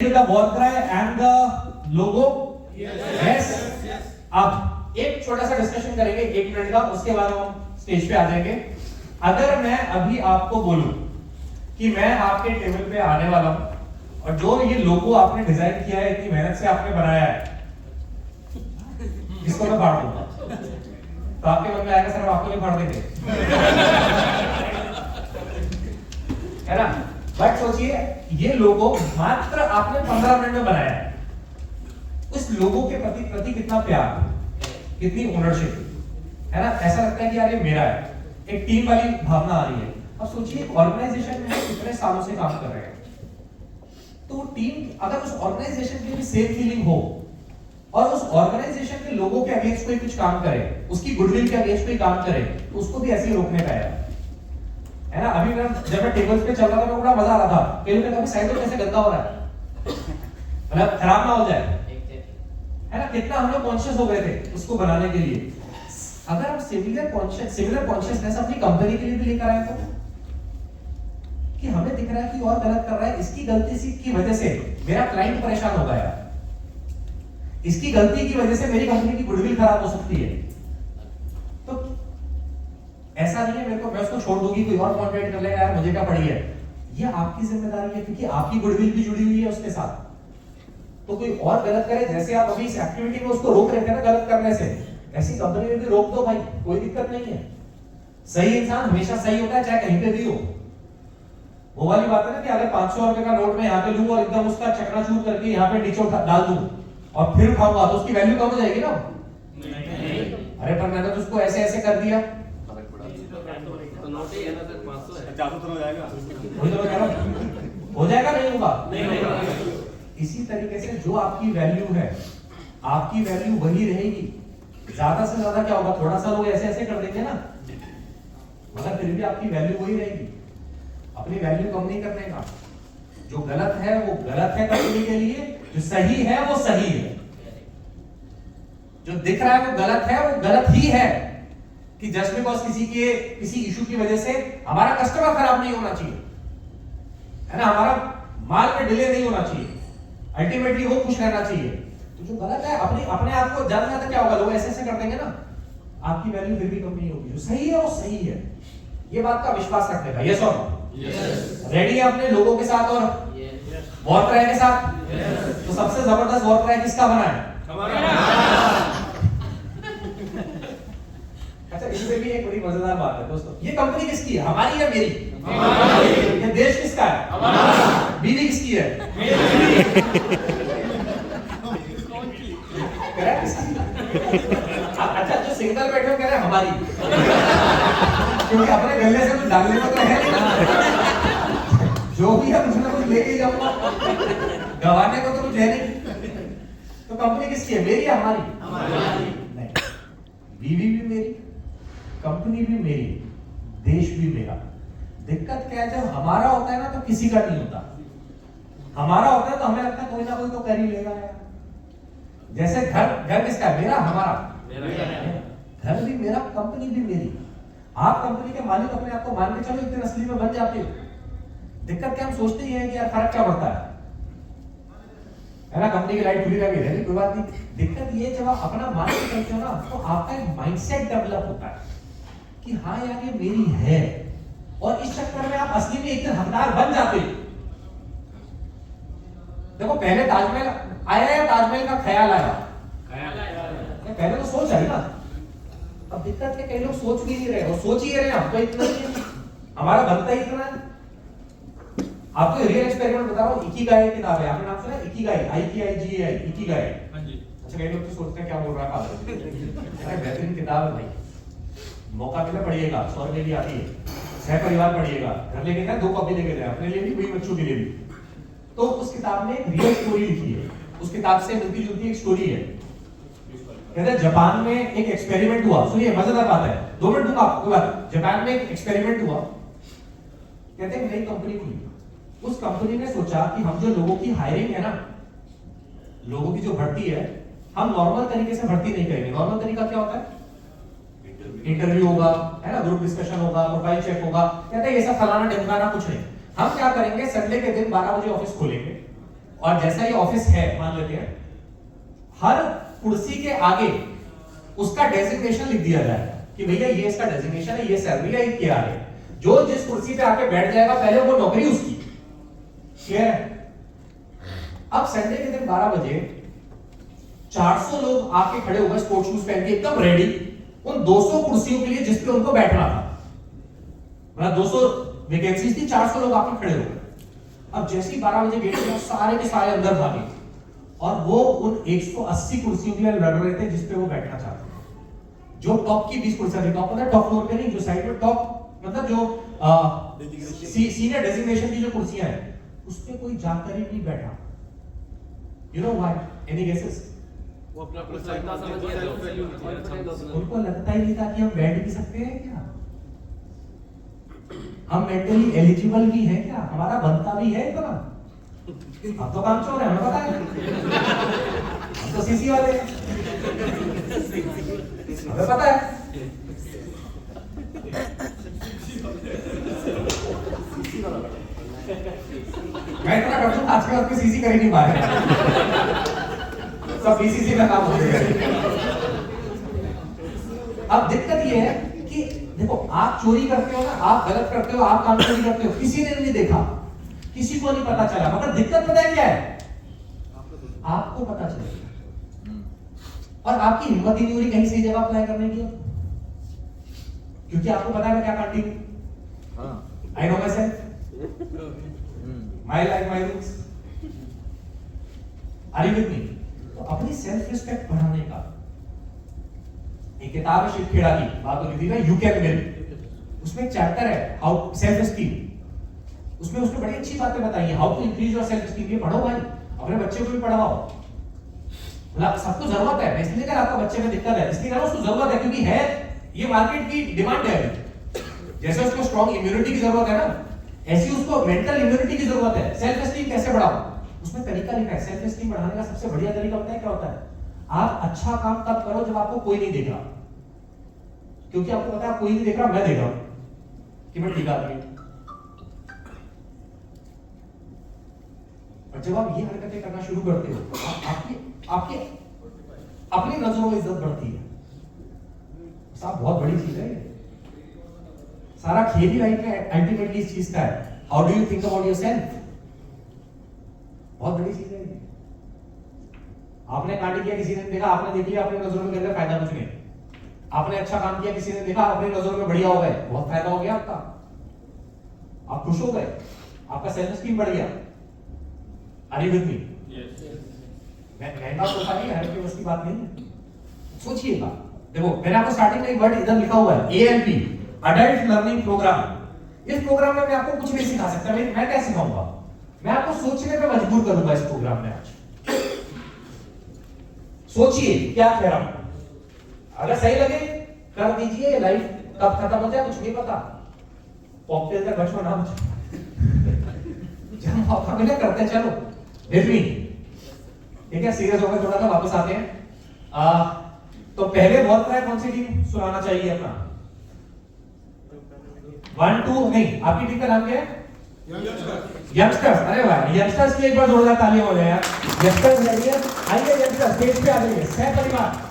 the wall cry and the logo? Yes. अब एक छोटा सा डिस्कशन करेंगे 1 मिनट का, उसके बाद हम स्टेज पे आ जाएंगे। अगर मैं अभी आपको बोलूं कि मैं आपके टेबल पे आने वाला हूं और जो ये लोगो आपने डिजाइन किया है, इतनी मेहनत से आपने बनाया है, इसको मैं फाड़ दूंगा, तो आपके मन में आएगा सर हम आपको नहीं फाड़ देंगे, है ना? बट सोचिए ये लोगो मात्र आपने 15 मिनट में बनाया है। उस लोगो के प्रति कितना प्यार, कितनी ओनरशिप, है ना? ऐसा लगता है कि यार ये मेरा है, एक टीम वाली भावना आ रही है। अब सोचिए एक ऑर्गेनाइजेशन में कितने सालों से काम कर रहे हैं, तो टीम अगर उस ऑर्गेनाइजेशन के लिए सेम फीलिंग हो और उस ऑर्गेनाइजेशन के लोगों के अगेंस्ट कोई कुछ काम करे, उसकी गुडविल के अगेंस्ट कोई काम करे, तो उसको भी ऐसे ही रोकने का है ना? अभी जब मैं टेबल्स पे चल रहा था, मेरे को बड़ा मजा आ रहा था। कहीं ना कहीं साइड कैसे गंदा हो रहा है, मतलब खराब ना हो जाए, है ना? कितना हम लोग कॉन्शियस हो गए थे उसको बनाने के लिए। अगर हम सिमिलर कॉन्शियसनेस अपनी कंपनी के लिए भी लेकर आए तो, कि हमें दिख रहा है कि और गलत कर रहा है, इसकी गलती की वजह से मेरा क्लाइंट परेशान हो गया, इसकी गलती की वजह से मेरी कंपनी की गुडविल खराब हो सकती है, तो ऐसा नहीं है मेरे को मैं उसको छोड़ दूंगी, कोई और कॉन्ट्रैक्ट कर लेगा, यार मुझे क्या पड़ी है। ये आपकी जिम्मेदारी है, क्योंकि आपकी गुडविल भी जुड़ी हुई है उसके साथ। तो कोई और गलत करे, जैसे आप अभी इस एक्टिविटी में उसको रोक रहे थे ना गलत करने से, ऐसी कंपनी में भी रोक दो भाई, कोई दिक्कत नहीं है। सही इंसान हमेशा सही होता है, चाहे कहीं पे भी हो। वो वाली बात है ना कि अगर 500 रुपए का नोट में यहाँ पे लूं और एकदम उसका चकनाचूर करके यहाँ पे नीचे डाल दूं और फिर उठाऊंगा, तो उसकी वैल्यू कम हो जाएगी ना? नहीं। अरे पर मैंने तो उसको ऐसे ऐसे कर दिया, हो जाएगा नहीं होगा? नहीं। इसी तरीके से जो आपकी वैल्यू है, आपकी वैल्यू वही रहेगी। ज्यादा से ज्यादा क्या होगा, थोड़ा सा लोग ऐसे ऐसे कर देंगे ना, मगर फिर भी आपकी वैल्यू वही रहेगी। अपनी वैल्यू कम नहीं करने का। जो गलत है वो गलत है कंपनी के लिए, जो सही है वो सही है, जो दिख रहा है वो गलत है वो गलत ही है। कि जस्ट बिकॉज किसी इशू की वजह से हमारा कस्टमर खराब नहीं होना चाहिए, है ना? हमारा माल में डिले नहीं होना चाहिए, अल्टीमेटली वो खुश रहना चाहिए। तो जो गलत है अपने आप को ज्यादा ज्यादा क्या होगा, लोग ऐसे ऐसे कर देंगे ना, आपकी वैल्यू फिर भी कम नहीं होगी। जो सही है वो सही है, ये बात का विश्वास रखने का। यस और नो? रेडी है अपने लोगों के साथ और वॉर क्राई के साथ? तो सबसे जबरदस्त वॉर क्राई किसका बना है? अच्छा, इसमें भी एक बड़ी मजेदार बात है दोस्तों, ये कंपनी किसकी है, हमारी या मेरी? हमारी। ये देश किसका है? हमारा। बीवी किसकी है? मेरी। अच्छा, जो सिंगल बैठे हो कह रहे हैं हमारी, क्योंकि अपने गले से कुछ डालने को तो है नहीं, जो भी है कुछ ना कुछ लेके ही जाऊंगा, गवाने को तो कुछ है नहीं। तो कंपनी किसकी है, मेरी या हमारी? हमारी। नहीं, बीवी भी मेरी, कंपनी भी मेरी, देश भी मेरा। दिक्कत क्या है, जब हमारा होता है ना तो किसी का नहीं होता। हमारा होता है तो हमें लगता है कोई ना कोई तो कर ही लेगा यार। जैसे घर किसका है, मेरा? हमारा। घर भी मेरा, कंपनी भी मेरी। आप कंपनी के मालिक अपने आप को मान के चलो, इतने असली में बन जाते हो। दिक्कत क्या, हम सोचते ही हैं कि यार फर्क क्या पड़ता है ना? कंपनी की लाइट खुली रहेगी, कोई बात नहीं। दिक्कत ये जब आप अपना मान के चलते हो ना, तो आपका एक माइंडसेट डेवलप होता है कि हाँ यार ये मेरी है, और इस चक्कर में आप असली में इतने हकदार बन जाते हो। देखो पहले ताजमहल आया या ताजमहल का ख्याल आया? पहले तो सोच आई ना। अब दिक्कत है कई लोग सोच भी नहीं रहे, और सोच ही रहे हम तो इतना ही, हमारा बनता ही इतना है। आपको रियल एक्सपेरिमेंट बता रहा हूं, इकिगाई किताब है, आपने नाम सुना है? Ikigai, IKIGAI, Ikigai. अच्छा, कई लोग तो सोचते हैं क्या बोल रहा है पागल। अरे बेहतरीन किताब है भाई, मौका मिले पढ़िएगा, 100 रुपए की आती है, सह परिवार पढ़िएगा, घर लेके जाए 2 कॉपी लेके जाए, अपने लिए भी वही बच्चों के लिए भी। तो उस किताब में एक रियल स्टोरी लिखी है, उस किताब से मिलती जुलती एक स्टोरी है। कहते हैं जापान में एक एक्सपेरिमेंट हुआ, सुनिए मजेदार बात है, 2 मिनट दूंगा आपको बात। जापान में एक एक्सपेरिमेंट हुआ, कहते हैं नई कंपनी खुली, उस कंपनी ने सोचा कि हम जो लोगों की हायरिंग है ना, लोगों की जो भर्ती है, हम नॉर्मल तरीके से भर्ती नहीं करेंगे। नॉर्मल तरीका क्या होता है? इंटरव्यू होगा, है ना, ग्रुप डिस्कशन होगा, प्रोफाइल चेक होगा। कहते हैं ये सब फलाना ढिमकाना कुछ नहीं। हम क्या करेंगे, संडे के दिन 12 बजे ऑफिस खोलेंगे, और जैसा ये ऑफिस है मान लेते हैं, हर कुर्सी के आगे उसका डेजिग्नेशन लिख दिया जाए कि भैया ये इसका डेजिग्नेशन है, ये सैलरी है, ये क्या है। जो जिस कुर्सी पे आके बैठ जाएगा पहले वो नौकरी उसकी। क्लियर है? अब संडे के दिन 12 बजे 400 लोग आके खड़े हुए स्पोर्ट शूज पहन के एकदम रेडी उन 200 कुर्सियों के लिए जिस पे उनको बैठना था। मतलब 200 वैकेंसीज थी, 400 लोग आके खड़े हुए। अब जैसे ही 12 बजे गेट खुला सारे के सारे अंदर भागे और वो उन 180 कुर्सियों के लिए लड़ रहे थे जिस पे वो बैठना चाहते थे। जो टॉप की 20 कुर्सियां थी, टॉप मतलब टॉप फ्लोर पे नहीं, जो साइड में टॉप मतलब जो सीनियर डेजिग्नेशन की जो कुर्सियां हैं उस पे कोई जाकर ही नहीं बैठा। You know why? Any guesses? वो अपना क्षमता समझ गया, उनको लगता ही नहीं था कि हम बैठ भी सकते हैं क्या, हम मेंटली एलिजिबल भी है क्या, हमारा बनता भी है इतना। हम तो काम चोर है, हमें पता है, हम तो सीसी वाले हैं, हमें पता है। मैं इतना कर दूं, आज के बाद सीसी कर ही नहीं पाए, सब बीसीसी में काम हो जाएगा। अब दिक्कत ये है कि देखो, आप चोरी करते हो ना, आप गलत करते हो, आप काम चोरी करते हो, किसी ने नहीं देखा, किसी को नहीं पता चला, मगर दिक्कत पता है क्या है? आपको पता चलेगा और आपकी हिम्मत ही नहीं हो रही कहीं सही जगह अप्लाई करने की, क्योंकि आपको पता है मैं क्या कांटी हूं। I know myself, my life my rules. Are you with me? तो अपनी सेल्फ रिस्पेक्ट बढ़ाने का एक किताब है शिव खेड़ा की, बात हो रही थी ना, यू कैन विन। उसमें एक चैप्टर है हाउ सेल्फ एस्टीम, उसमें उसने बड़ी अच्छी बातें बताई है, how to increase your self esteem. ये पढ़ो भाई, अपने बच्चे को भी पढ़ाओ। मतलब सबको जरूरत है, इसलिए अगर आपका बच्चे में दिक्कत है इसलिए उसको जरूरत है, क्योंकि है ये मार्केट की डिमांड है। जैसे उसको स्ट्रॉन्ग इम्यूनिटी की जरूरत है ना, ऐसी उसको मेंटल इम्यूनिटी की जरूरत है। सेल्फ एस्टीम कैसे बढ़ाओ, उसमें तरीका लिखा है। सेल्फ एस्टीम बढ़ाने का सबसे बढ़िया तरीका होता है, क्या होता है? आप अच्छा काम तब करो जब आपको कोई नहीं देख रहा, क्योंकि आपको पता है कोई नहीं देख रहा, मैं देख रहा हूं कि मैं ठीक आदमी हूं। और जब आप ये हरकतें करना शुरू करते हो, आपकी अपनी नजरों में इज्जत बढ़ती है। साहब बहुत बड़ी चीज है ये, सारा खेल ही लाइफ में अल्टीमेटली इस चीज का है, how do you think about yourself. बहुत बड़ी चीज है ये। आपने कांड किया, किसी ने देखा, आपने देख लिया, अपनी नजरों में कहते फायदा कुछ नहीं। आपने अच्छा काम किया, किसी ने देखा, अपनी नजरों में बढ़िया हो गए, बहुत फायदा हो गया आपका, आप खुश हो गए, आपका सेल्फ एस्टीम बढ़ गया। Are you with me? महंगा सोफा नहीं है, हर की बात नहीं है। सोचिएगा, देखो मैंने आपको स्टार्टिंग में एक वर्ड इधर लिखा हुआ है, ALP, अडल्ट लर्निंग प्रोग्राम। इस प्रोग्राम में मैं आपको कुछ नहीं सिखा सकता, मैं क्या सिखाऊंगा? मैं आपको सोचने पे मजबूर करूंगा इस प्रोग्राम में। आज सोचिए क्या कह रहा हूं, अगर सही लगे कर दीजिए, लाइफ कब खत्म हो जाए कुछ नहीं पता, कॉकटेल तक बचो ना बचो, जब मौका मिले करते चलो। विद मी, ठीक है? सीरियस होकर थोड़ा सा वापस आते हैं। तो पहले बॉल ट्राई कौन सी टीम सुनाना चाहिए अपना? 1 2 नहीं, आपकी टीम का नाम क्या है? यंगस्टर्स। अरे वाह, यंगस्टर्स की एक बार जोरदार तालियां हो जाए यार। यंगस्टर्स आइए, यंगस्टर्स स्टेज पे आ जाइए, सह परिवार।